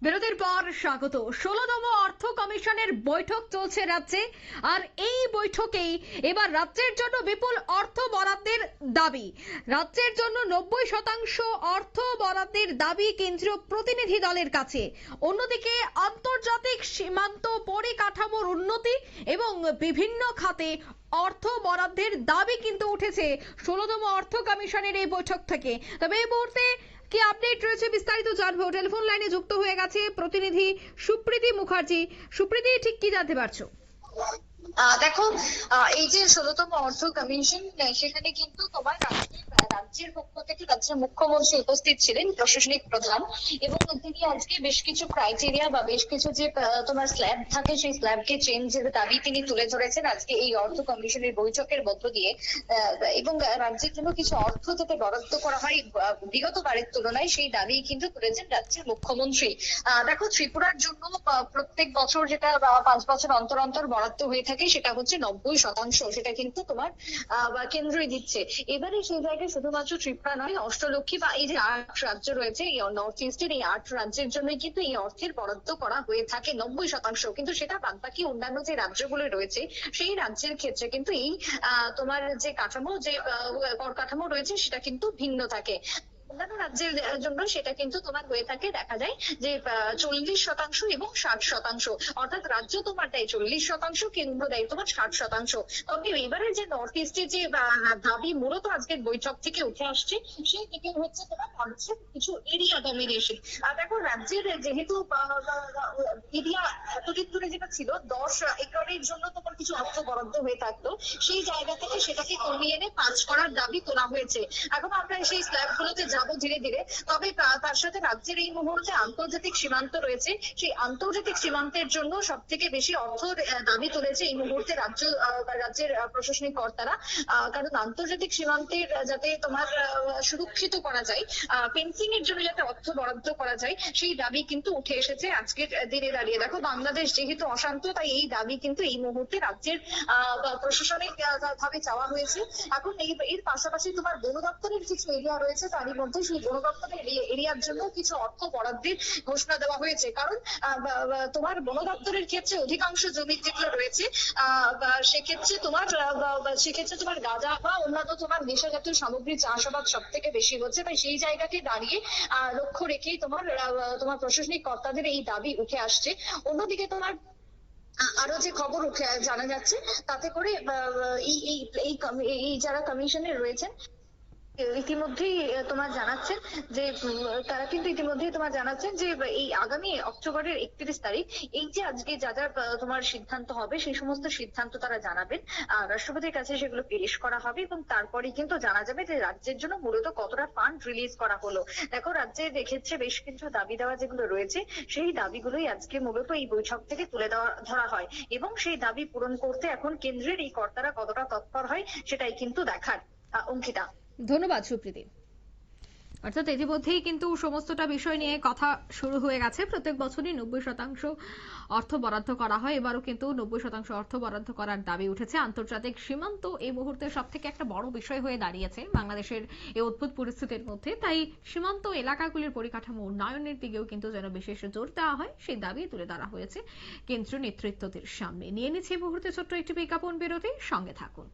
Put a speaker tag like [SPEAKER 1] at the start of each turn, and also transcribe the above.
[SPEAKER 1] বিরতির পর স্বাগত। ১৬তম অর্থ কমিশনের বৈঠক চলছে রাজ্যে, আর এই বৈঠকেই এবার রাজ্যের জন্য বিপুল অর্থ বরাদ্দের দাবি। রাজ্যের জন্য ৯০% অর্থ বরাদ্দের দাবি কেন্দ্রীয় প্রতিনিধি দলের কাছে। অন্যদিকে আন্তর্জাতিক সীমান্ত পরিকাঠামোর উন্নতি এবং বিভিন্ন খাতে অর্থ বরাদ্দের দাবি কিন্তু উঠেছে ১৬তম অর্থ কমিশনের এই বৈঠক থেকে। তবে এই মুহূর্তে কি আপডেট রয়েছে বিস্তারিত জানবো। টেলিফোন লাইনে যুক্ত হয়ে গেছে প্রতিনিধি সুপ্রীতি মুখার্জি। সুপ্রীতি, ঠিক কি জানতে পারছো?
[SPEAKER 2] দেখো, এই যে ১৬তম অর্থ কমিশন, সেখানে কিন্তু তোমার রাজ্যের পক্ষ থেকে রাজ্যের মুখ্যমন্ত্রী উপস্থিত ছিলেন, প্রশাসনিক প্রধান, এবং তিনি আজকে বেশ কিছু ক্রাইটেরিয়া বা বেশ কিছু যে তোমার স্ল্যাব থাকে, সেই স্ল্যাবকে চেঞ্জের দাবি তিনি তুলে ধরেছেন আজকে এই অর্থ কমিশনের বৈঠকের মধ্য দিয়ে। এবং রাজ্যের জন্য কিছু অর্থ যাতে বরাদ্দ করা হয় বিগত বারের তুলনায়, সেই দাবি কিন্তু তুলেছেন রাজ্যের মুখ্যমন্ত্রী। দেখো, ত্রিপুরার জন্য প্রত্যেক বছর যেটা ৫ বছর অন্তর অন্তর বরাদ্দ হয়ে থাকে, সেটা হচ্ছে ৯০%। সেটা কিন্তু তোমার কেন্দ্রই দিচ্ছে। এবারে সেই জায়গায় শুধুমাত্র ত্রিপুরা নয়, অষ্টলক্ষ্মী বা এই যে ৮ রাজ্য রয়েছে, এই নর্থ ইস্টের এই ৮ রাজ্যের জন্য কিন্তু এই অর্থের বরাদ্দ করা হয়ে থাকে ৯০%। কিন্তু সেটা বাদবাকি অন্যান্য যে রাজ্যগুলো রয়েছে, সেই রাজ্যের ক্ষেত্রে কিন্তু এই তোমার যে কাঠামো, যে কর কাঠামো রয়েছে, সেটা কিন্তু ভিন্ন থাকে। অন্যান্য রাজ্যের জন্য সেটা কিন্তু তোমার হয়ে থাকে, দেখা যায় যে ৪০% এবং ৬০%। অর্থাৎ রাজ্য তোমার দেয় ৪০%, কেন্দ্র দেয় তোমার ৬০%। তবে এবারে যে নর্থ ইস্টে যে দাবি মূলত আজকের বৈঠক থেকে উঠে আসছে, সেই থেকে হচ্ছে তোমার রাজ্যের কিছু এরিয়া ডমিনেশন। দেখো, রাজ্যের যেহেতু এরিয়া এতদিন ধরে যেটা ছিল ১০ একরের জন্য তোমার কিছু অর্থ বরাদ্দ হয়ে থাকতো, সেই জায়গা থেকে সেটাকে কমিয়ে এনে ৫ করার দাবি তোলা হয়েছে। এখন আমরা সেই স্ল্যাব গুলোতে যাবো ধীরে ধীরে। তবে তার সাথে রাজ্যের এই মুহূর্তে আন্তর্জাতিক সীমান্ত রয়েছে, সেই আন্তর্জাতিক সীমান্তের জন্য সব থেকে বেশি অর্থ দাবি তুলেছে এই মুহূর্তে রাজ্যের প্রশাসনিক কর্তারা। কারণ আন্তর্জাতিক সীমান্তের যাতে তোমার সুরক্ষিত করা যায়, ফেন্সিং এর জন্য যাতে অর্থ বরাদ্দ করা যায়, সেই দাবি কিন্তু উঠে এসেছে আজকের দিনে দাঁড়িয়ে। দেখো, বাংলাদেশ যেহেতু অশান্ত, তাই এই দাবি কিন্তু এই মুহূর্তে রাজ্যের প্রশাসনিক ভাবে চাওয়া হয়েছে। এখন এর পাশাপাশি তোমার বন দপ্তরের কিছু এরিয়া রয়েছে, তারই মধ্যে সেই বন দপ্তরের এরিয়ার জন্য কিছু অর্থ বরাদ্দের ঘোষণা দেওয়া হয়েছে। কারণ তোমার বন দপ্তরের ক্ষেত্রে অধিকাংশ জমি যেগুলো রয়েছে, সেক্ষেত্রে তোমার গাঁজা বা অন্যান্য তোমার নেশা জাতীয় সামগ্রী চাষাবাদ সব থেকে বেশি হচ্ছে। তাই সেই জায়গাকে দাঁড়িয়ে লক্ষ্য রেখেই তোমার প্রশাসনিক কর্তাদের এই দাবি উঠে আসছে। অন্যদিকে তোমার আরো যে খবর উঠে জানা যাচ্ছে, তাতে করে এই যারা কমিশনে রয়েছেন ইতিমধ্যেই তোমার জানাচ্ছেন যে এই আগামী অক্টোবরের ৩১ তারিখ এই যে আজকে যা যা তোমার সিদ্ধান্ত হবে, সেই সমস্ত সিদ্ধান্ত তারা জানাবেন, রাষ্ট্রপতির কাছে সেগুলো পেশ করা হবে, এবং তারপরে কিন্তু জানা যাবে যে রাজ্যের জন্য মূলত কতটা ফান্ড রিলিজ করা হলো। দেখো, রাজ্যের এক্ষেত্রে বেশ কিছু দাবি দেওয়া যেগুলো রয়েছে, সেই দাবিগুলোই আজকে মূলত এই বৈঠক থেকে তুলে ধরা হয়, এবং সেই দাবি পূরণ করতে এখন কেন্দ্রের এই কর্তারা কতটা তৎপর হয়, সেটাই কিন্তু দেখার। অঙ্কিতা।
[SPEAKER 1] ধন্যবাদ সুপ্রীতি। অর্থাৎ ইতিমধ্যেই কিন্তু সমস্তটা বিষয় নিয়ে কথা শুরু হয়ে গেছে। প্রত্যেক বছরই ৯০% অর্থ বরাদ্দ করা হয়, এবারও কিন্তু ৯০% অর্থ বরাদ্দ করার দাবি উঠেছে। আন্তর্জাতিক সীমান্ত এই মুহূর্তে সব থেকে একটা বড় বিষয় হয়ে দাঁড়িয়েছে বাংলাদেশের এই অদ্ভুত পরিস্থিতির মধ্যে। তাই সীমান্ত এলাকাগুলির পরিকাঠামো উন্নয়নের দিকেও কিন্তু যেন বিশেষ জোর দেওয়া হয়, সেই দাবি তুলে ধরা হয়েছে কেন্দ্রীয় নেতৃত্বদের সামনে। নিয়ে নিচ্ছে এই মুহূর্তে ছোট্ট একটি বিজ্ঞাপন বিরতি, সঙ্গে থাকুন।